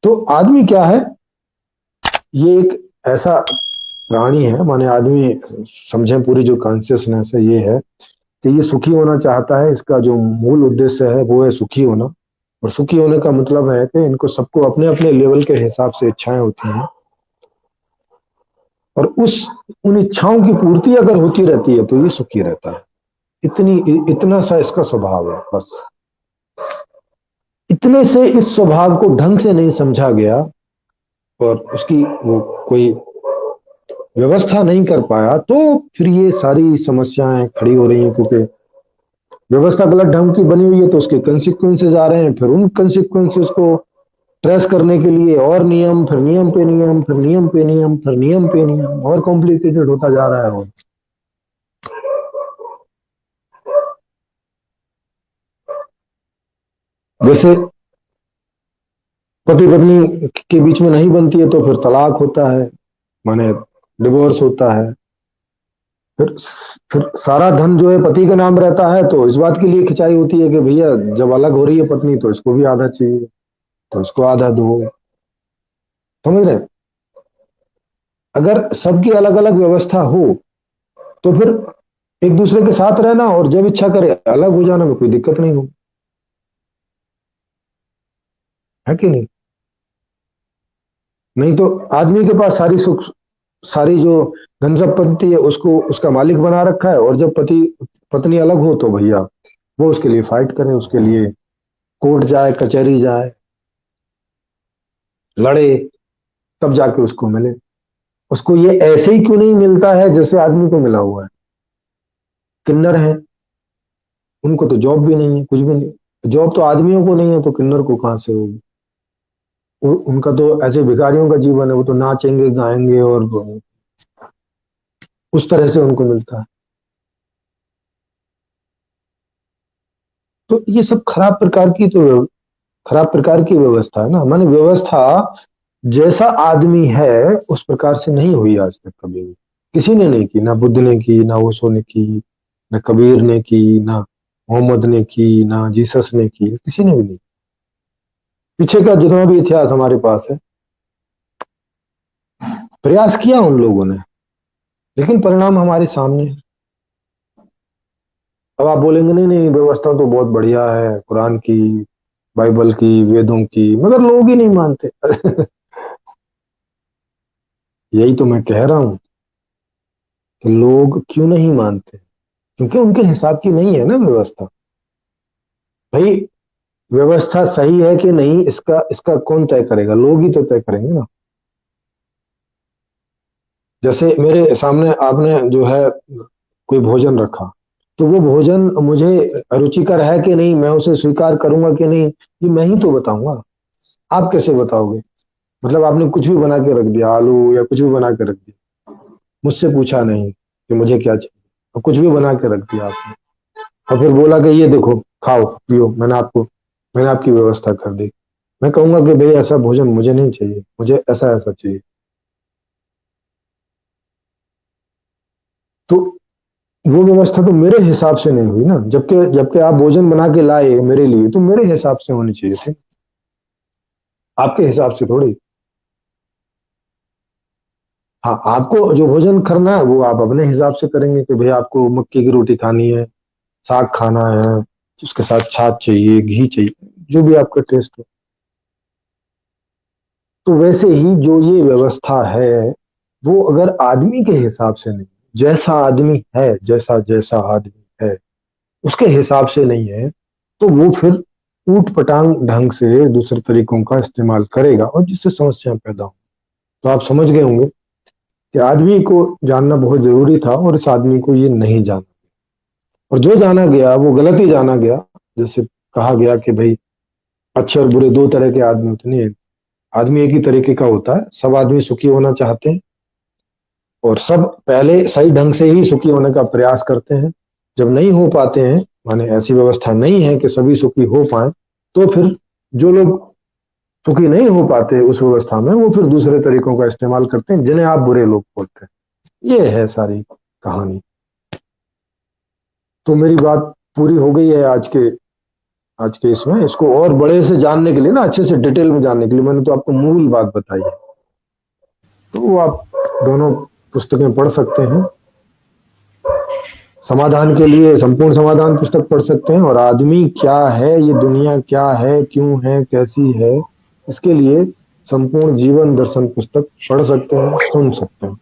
तो आदमी क्या है, ये एक ऐसा प्राणी है, माने आदमी समझे, पूरी जो कॉन्शियसनेस है ये है कि ये सुखी होना चाहता है। इसका जो मूल उद्देश्य है वो है सुखी होना। और सुखी होने का मतलब है कि इनको सबको अपने अपने लेवल के हिसाब से इच्छाएं होती हैं, और उस उन इच्छाओं की पूर्ति अगर होती रहती है तो ये सुखी रहता है। इतना सा इसका स्वभाव है बस। इतने से इस स्वभाव को ढंग से नहीं समझा गया और उसकी वो कोई व्यवस्था नहीं कर पाया, तो फिर ये सारी समस्याएं खड़ी हो रही हैं। क्योंकि व्यवस्था गलत ढंग की बनी हुई है तो उसके कंसिक्वेंसेज आ रहे हैं, फिर उन कंसिक्वेंसेज को ट्रेस करने के लिए और नियम, फिर नियम पे नियम, फिर नियम पे नियम, फिर नियम पे नियम, और कॉम्प्लिकेटेड होता जा रहा है वो। जैसे पति पत्नी के बीच में नहीं बनती है तो फिर तलाक होता है, माने डिवोर्स होता है। फिर फिर सारा धन जो है पति के नाम रहता है, तो इस बात के लिए खिंचाई होती है कि भैया जब अलग हो रही है पत्नी तो इसको भी आधा चाहिए, तो इसको आधा दो। समझ रहे हैं? अगर सबकी अलग अलग व्यवस्था हो तो फिर एक दूसरे के साथ रहना और जब इच्छा करे अलग हो जाना में कोई दिक्कत नहीं हो, है कि नहीं? नहीं तो आदमी के पास सारी सुख, सारी जो धन संपत्ति है उसको उसका मालिक बना रखा है, और जब पति पत्नी अलग हो तो भैया वो उसके लिए फाइट करे, उसके लिए कोर्ट जाए, कचहरी जाए, लड़े, तब जाके उसको मिले। उसको ये ऐसे ही क्यों नहीं मिलता है जैसे आदमी को मिला हुआ है? किन्नर है, उनको तो जॉब भी नहीं है, कुछ भी नहीं। जॉब तो आदमियों को नहीं है तो किन्नर को कहां से होगी? उनका तो ऐसे भिखारियों का जीवन है, वो तो नाचेंगे गाएंगे और उस तरह से उनको मिलता है। तो ये सब खराब प्रकार की व्यवस्था है ना। माने व्यवस्था जैसा आदमी है उस प्रकार से नहीं हुई आज तक कभी भी। किसी ने नहीं की, ना बुद्ध ने की, ना ओशो ने की, ना कबीर ने की, ना मोहम्मद ने की, ना जीसस ने की, किसी ने भी नहीं। पीछे का जितना भी इतिहास हमारे पास है, प्रयास किया उन लोगों ने, लेकिन परिणाम हमारे सामने है। अब आप बोलेंगे नहीं नहीं व्यवस्था तो बहुत बढ़िया है, कुरान की, बाइबल की, वेदों की, मगर लोग ही नहीं मानते। यही तो मैं कह रहा हूं कि लोग क्यों नहीं मानते, क्योंकि उनके हिसाब की नहीं है ना व्यवस्था। भाई व्यवस्था सही है कि नहीं, इसका इसका कौन तय करेगा? लोग ही तो तय करेंगे ना। जैसे मेरे सामने आपने जो है कोई भोजन रखा, तो वो भोजन मुझे रुचिकर है कि नहीं, मैं उसे स्वीकार करूंगा कि नहीं, ये मैं ही तो बताऊंगा। आप कैसे बताओगे? मतलब आपने कुछ भी बना के रख दिया, आलू या कुछ भी बना के रख दिया, मुझसे पूछा नहीं कि मुझे क्या चाहिए, और कुछ भी बना के रख दिया आपने, और फिर बोला कि ये देखो, खाओ पियो, मैंने आपकी व्यवस्था कर दी। मैं कहूंगा कि भाई ऐसा भोजन मुझे नहीं चाहिए, मुझे ऐसा ऐसा चाहिए। तो वो व्यवस्था तो मेरे हिसाब से नहीं हुई ना। जबकि जबकि आप भोजन बना के लाए मेरे लिए तो मेरे हिसाब से होनी चाहिए थे, आपके हिसाब से थोड़ी। हाँ, आपको जो भोजन करना है वो आप अपने हिसाब से करेंगे कि भाई आपको मक्की की रोटी खानी है, साग खाना है, उसके साथ छाछ चाहिए, घी चाहिए, जो भी आपका टेस्ट हो। तो वैसे ही जो ये व्यवस्था है वो अगर आदमी के हिसाब से नहीं, जैसा आदमी है, जैसा जैसा आदमी है उसके हिसाब से नहीं है, तो वो फिर ऊट पटांग ढंग से दूसरे तरीकों का इस्तेमाल करेगा और जिससे समस्या पैदा हो। तो आप समझ गए होंगे कि आदमी को जानना बहुत जरूरी था और इस आदमी को ये नहीं जाना, और जो जाना गया वो गलत ही जाना गया। जैसे कहा गया कि भाई अच्छे और बुरे दो तरह के आदमी होते नहीं, आदमी एक ही तरीके का होता है। सब आदमी सुखी होना चाहते हैं और सब पहले सही ढंग से ही सुखी होने का प्रयास करते हैं। जब नहीं हो पाते हैं, माने ऐसी व्यवस्था नहीं है कि सभी सुखी हो पाए, तो फिर जो लोग सुखी नहीं हो पाते उस व्यवस्था में वो फिर दूसरे तरीकों का इस्तेमाल करते हैं, जिन्हें आप बुरे लोग बोलते हैं। ये है सारी कहानी। तो मेरी बात पूरी हो गई है आज के आज के इसमें इसको और बड़े से जानने के लिए ना, अच्छे से डिटेल में जानने के लिए, मैंने तो आपको मूल बात बताई है, तो वो आप दोनों पुस्तकें पढ़ सकते हैं। समाधान के लिए संपूर्ण समाधान पुस्तक पढ़ सकते हैं, और आदमी क्या है, ये दुनिया क्या है, क्यों है, कैसी है, इसके लिए संपूर्ण जीवन दर्शन पुस्तक पढ़ सकते हैं, सुन सकते हैं।